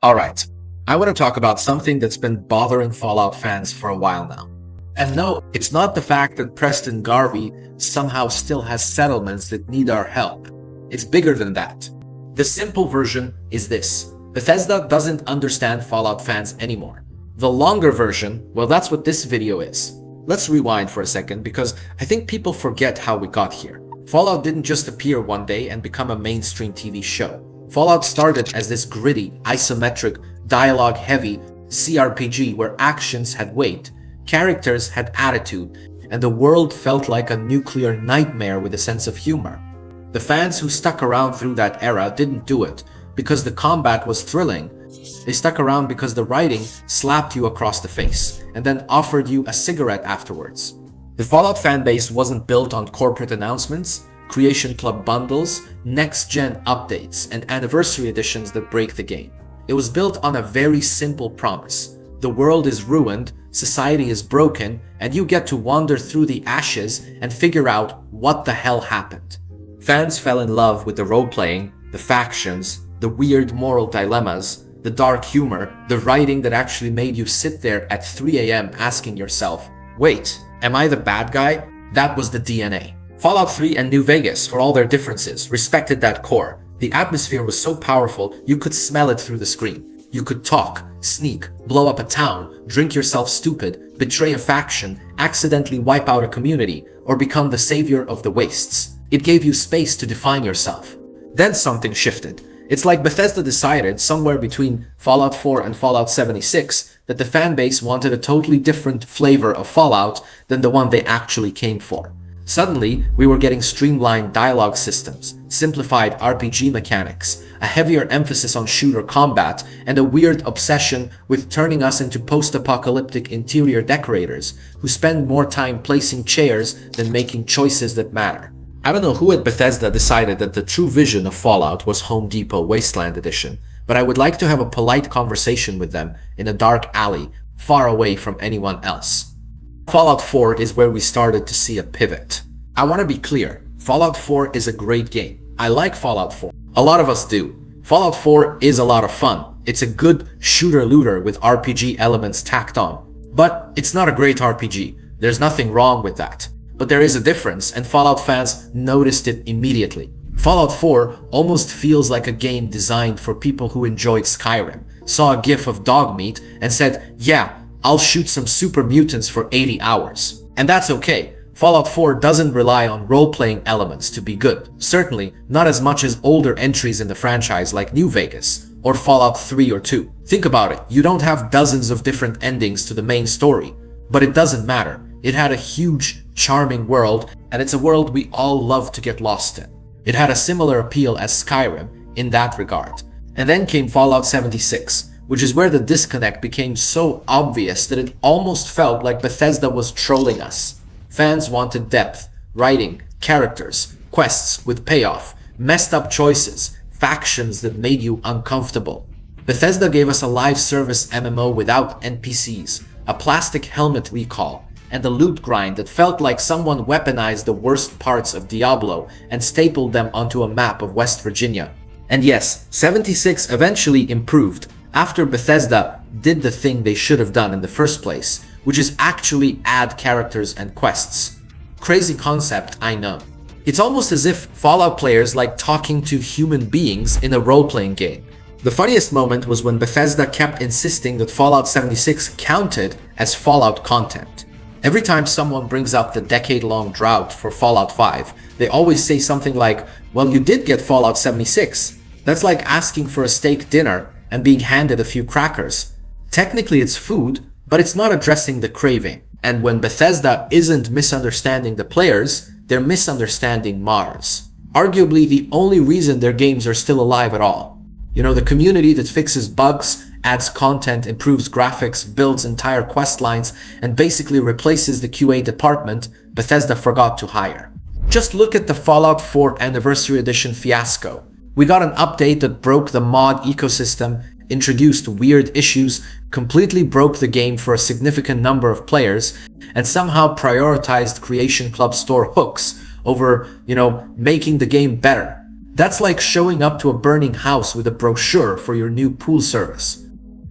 Alright, I want to talk about something that's been bothering Fallout fans for a while now. And no, it's not the fact that Preston Garvey somehow still has settlements that need our help. It's bigger than that. The simple version is this: Bethesda doesn't understand Fallout fans anymore. The longer version, well, that's what this video is. Let's rewind for a second because I think people forget how we got here. Fallout didn't just appear one day and become a mainstream TV show. Fallout started as this gritty, isometric, dialogue-heavy CRPG where actions had weight, characters had attitude, and the world felt like a nuclear nightmare with a sense of humor. The fans who stuck around through that era didn't do it because the combat was thrilling. They stuck around because the writing slapped you across the face and then offered you a cigarette afterwards. The Fallout fanbase wasn't built on corporate announcements, Creation Club bundles, next-gen updates, and anniversary editions that break the game. It was built on a very simple promise. The world is ruined, society is broken, and you get to wander through the ashes and figure out what the hell happened. Fans fell in love with the role-playing, the factions, the weird moral dilemmas, the dark humor, the writing that actually made you sit there at 3 a.m. asking yourself, wait, am I the bad guy? That was the DNA. Fallout 3 and New Vegas, for all their differences, respected that core. The atmosphere was so powerful, you could smell it through the screen. You could talk, sneak, blow up a town, drink yourself stupid, betray a faction, accidentally wipe out a community, or become the savior of the wastes. It gave you space to define yourself. Then something shifted. It's like Bethesda decided, somewhere between Fallout 4 and Fallout 76, that the fanbase wanted a totally different flavor of Fallout than the one they actually came for. Suddenly, we were getting streamlined dialogue systems, simplified RPG mechanics, a heavier emphasis on shooter combat, and a weird obsession with turning us into post-apocalyptic interior decorators who spend more time placing chairs than making choices that matter. I don't know who at Bethesda decided that the true vision of Fallout was Home Depot Wasteland Edition, but I would like to have a polite conversation with them in a dark alley, far away from anyone else. Fallout 4 is where we started to see a pivot. I want to be clear, Fallout 4 is a great game. I like Fallout 4. A lot of us do. Fallout 4 is a lot of fun. It's a good shooter-looter with RPG elements tacked on. But it's not a great RPG. There's nothing wrong with that. But there is a difference, and Fallout fans noticed it immediately. Fallout 4 almost feels like a game designed for people who enjoyed Skyrim, saw a gif of dog meat, and said, yeah, I'll shoot some super mutants for 80 hours. And that's okay. Fallout 4 doesn't rely on role-playing elements to be good. Certainly, not as much as older entries in the franchise like New Vegas, or Fallout 3 or 2. Think about it, you don't have dozens of different endings to the main story. But it doesn't matter. It had a huge, charming world, and it's a world we all love to get lost in. It had a similar appeal as Skyrim in that regard. And then came Fallout 76, which is where the disconnect became so obvious that it almost felt like Bethesda was trolling us. Fans wanted depth, writing, characters, quests with payoff, messed up choices, factions that made you uncomfortable. Bethesda gave us a live service MMO without NPCs, a plastic helmet recall, and a loot grind that felt like someone weaponized the worst parts of Diablo and stapled them onto a map of West Virginia. And yes, 76 eventually improved after Bethesda did the thing they should have done in the first place, which is actually add characters and quests. Crazy concept, I know. It's almost as if Fallout players like talking to human beings in a role-playing game. The funniest moment was when Bethesda kept insisting that Fallout 76 counted as Fallout content. Every time someone brings up the decade-long drought for Fallout 5, they always say something like, well, you did get Fallout 76. That's like asking for a steak dinner and being handed a few crackers. Technically it's food, but it's not addressing the craving. And when Bethesda isn't misunderstanding the players, they're misunderstanding Mars. Arguably the only reason their games are still alive at all. You know, the community that fixes bugs, adds content, improves graphics, builds entire quest lines, and basically replaces the QA department Bethesda forgot to hire. Just look at the Fallout 4 Anniversary Edition fiasco. We got an update that broke the mod ecosystem, introduced weird issues, completely broke the game for a significant number of players, and somehow prioritized Creation Club store hooks over, making the game better. That's like showing up to a burning house with a brochure for your new pool service.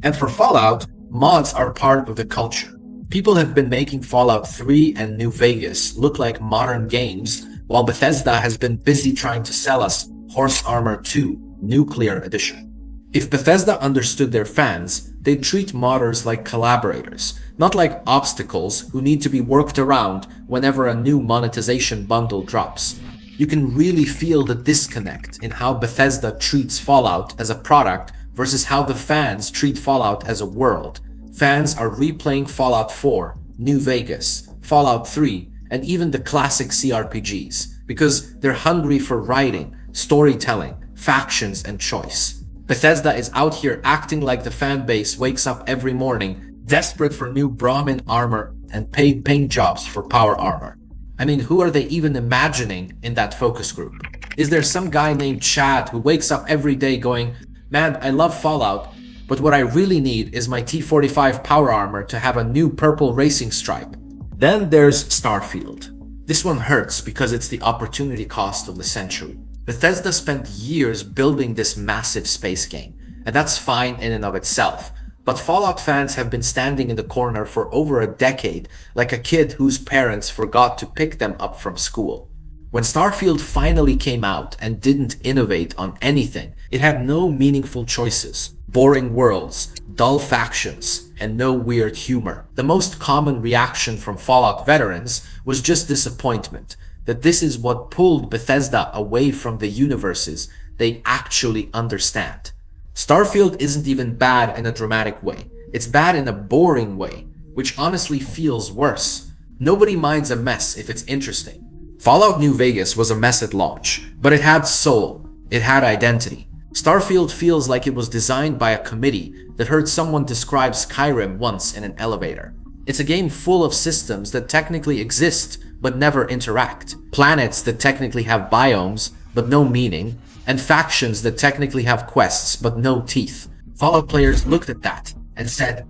And for Fallout, mods are part of the culture. People have been making Fallout 3 and New Vegas look like modern games, while Bethesda has been busy trying to sell us Horse Armor 2 Nuclear Edition. If Bethesda understood their fans, they'd treat modders like collaborators, not like obstacles who need to be worked around whenever a new monetization bundle drops. You can really feel the disconnect in how Bethesda treats Fallout as a product versus how the fans treat Fallout as a world. Fans are replaying Fallout 4, New Vegas, Fallout 3, and even the classic CRPGs because they're hungry for writing, storytelling, factions, and choice. Bethesda is out here acting like the fan base wakes up every morning, desperate for new Brahmin armor and paid paint jobs for power armor. I mean, who are they even imagining in that focus group? Is there some guy named Chad who wakes up every day going, "Man, I love Fallout, but what I really need is my T-45 power armor to have a new purple racing stripe"? Then there's Starfield. This one hurts because it's the opportunity cost of the century. Bethesda spent years building this massive space game, and that's fine in and of itself. But Fallout fans have been standing in the corner for over a decade, like a kid whose parents forgot to pick them up from school. When Starfield finally came out and didn't innovate on anything, it had no meaningful choices, boring worlds, dull factions, and no weird humor. The most common reaction from Fallout veterans was just disappointment, that this is what pulled Bethesda away from the universes they actually understand. Starfield isn't even bad in a dramatic way. It's bad in a boring way, which honestly feels worse. Nobody minds a mess if it's interesting. Fallout New Vegas was a mess at launch, but it had soul. It had identity. Starfield feels like it was designed by a committee that heard someone describe Skyrim once in an elevator. It's a game full of systems that technically exist but never interact, planets that technically have biomes but no meaning, and factions that technically have quests but no teeth. Fallout players looked at that and said,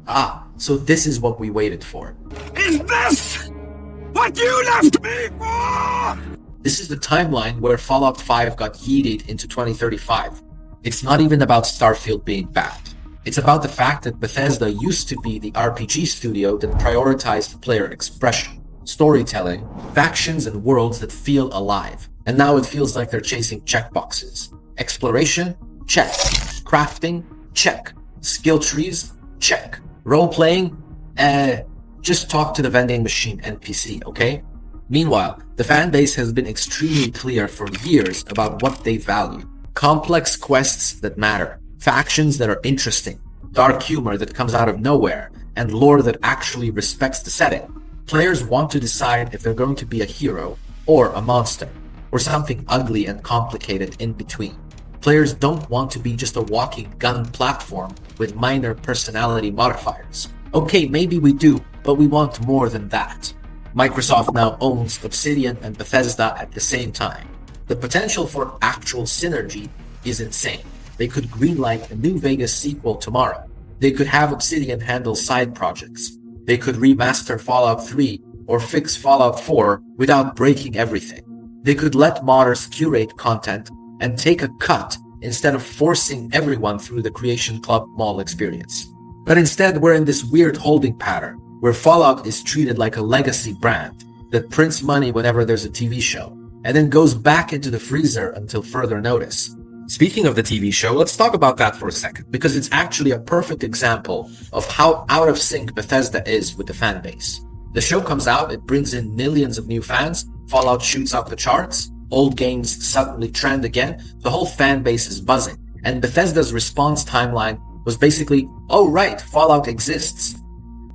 so this is what we waited for. Is this what you left me for? This is the timeline where Fallout 5 got yeeted into 2035. It's not even about Starfield being bad. It's about the fact that Bethesda used to be the RPG studio that prioritized player expression, storytelling, factions, and worlds that feel alive. And now it feels like they're chasing checkboxes. Exploration? Check. Crafting? Check. Skill trees? Check. Role-playing? Just talk to the vending machine NPC, okay? Meanwhile, the fanbase has been extremely clear for years about what they value. Complex quests that matter, factions that are interesting, dark humor that comes out of nowhere, and lore that actually respects the setting. Players want to decide if they're going to be a hero or a monster, or something ugly and complicated in between. Players don't want to be just a walking gun platform with minor personality modifiers. Okay, maybe we do, but we want more than that. Microsoft now owns Obsidian and Bethesda at the same time. The potential for actual synergy is insane. They could greenlight a New Vegas sequel tomorrow. They could have Obsidian handle side projects. They could remaster Fallout 3 or fix Fallout 4 without breaking everything. They could let modders curate content and take a cut instead of forcing everyone through the Creation Club mall experience. But instead, we're in this weird holding pattern where Fallout is treated like a legacy brand that prints money whenever there's a TV show and then goes back into the freezer until further notice. Speaking of the TV show, let's talk about that for a second, because it's actually a perfect example of how out of sync Bethesda is with the fan base. The show comes out, it brings in millions of new fans, Fallout shoots up the charts, old games suddenly trend again, the whole fan base is buzzing, and Bethesda's response timeline was basically, oh right, Fallout exists.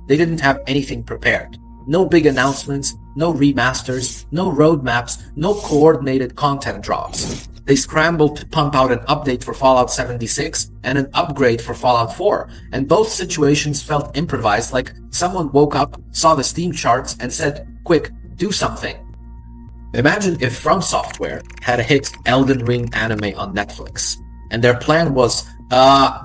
They didn't have anything prepared. No big announcements, no remasters, no roadmaps, no coordinated content drops. They scrambled to pump out an update for Fallout 76 and an upgrade for Fallout 4, and both situations felt improvised, like someone woke up, saw the Steam charts, and said, quick, do something. Imagine if From Software had a hit Elden Ring anime on Netflix, and their plan was,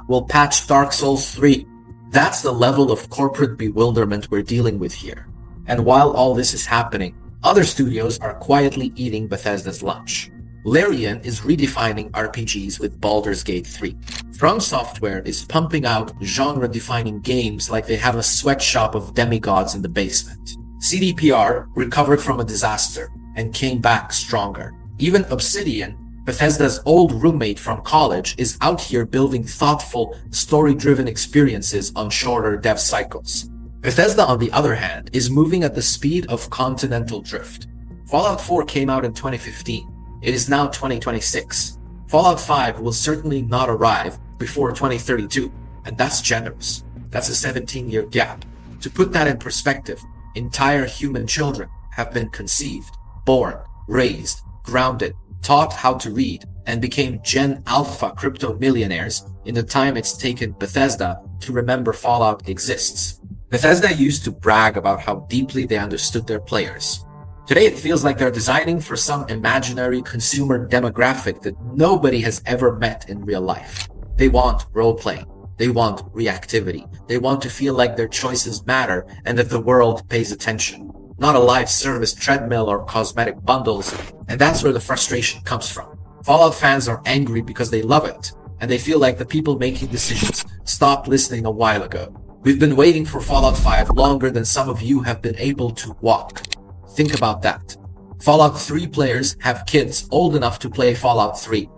we'll patch Dark Souls 3. That's the level of corporate bewilderment we're dealing with here. And while all this is happening, other studios are quietly eating Bethesda's lunch. Larian is redefining RPGs with Baldur's Gate 3. From Software is pumping out genre-defining games like they have a sweatshop of demigods in the basement. CDPR recovered from a disaster and came back stronger. Even Obsidian, Bethesda's old roommate from college, is out here building thoughtful, story-driven experiences on shorter dev cycles. Bethesda, on the other hand, is moving at the speed of continental drift. Fallout 4 came out in 2015. It is now 2026. Fallout 5 will certainly not arrive before 2032, and that's generous. That's a 17-year gap. To put that in perspective, entire human children have been conceived, born, raised, grounded, taught how to read, and became Gen Alpha crypto millionaires in the time it's taken Bethesda to remember Fallout exists. Bethesda used to brag about how deeply they understood their players. Today it feels like they're designing for some imaginary consumer demographic that nobody has ever met in real life. They want role-playing. They want reactivity. They want to feel like their choices matter and that the world pays attention. Not a live service treadmill or cosmetic bundles, and that's where the frustration comes from. Fallout fans are angry because they love it, and they feel like the people making decisions stopped listening a while ago. We've been waiting for Fallout 5 longer than some of you have been able to walk. Think about that. Fallout 3 players have kids old enough to play Fallout 3.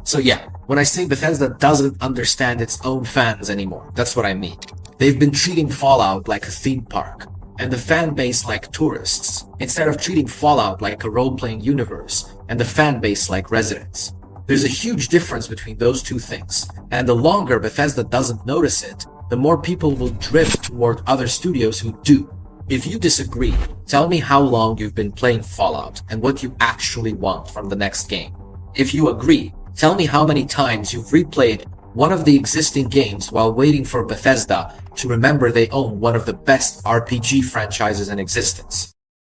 So yeah, when I say Bethesda doesn't understand its own fans anymore, that's what I mean. They've been treating Fallout like a theme park, and the fan base like tourists, instead of treating Fallout like a role-playing universe, and the fan base like residents. There's a huge difference between those two things, and the longer Bethesda doesn't notice it, the more people will drift toward other studios who do. If you disagree, tell me how long you've been playing Fallout and what you actually want from the next game. If you agree, tell me how many times you've replayed one of the existing games while waiting for Bethesda to remember they own one of the best RPG franchises in existence.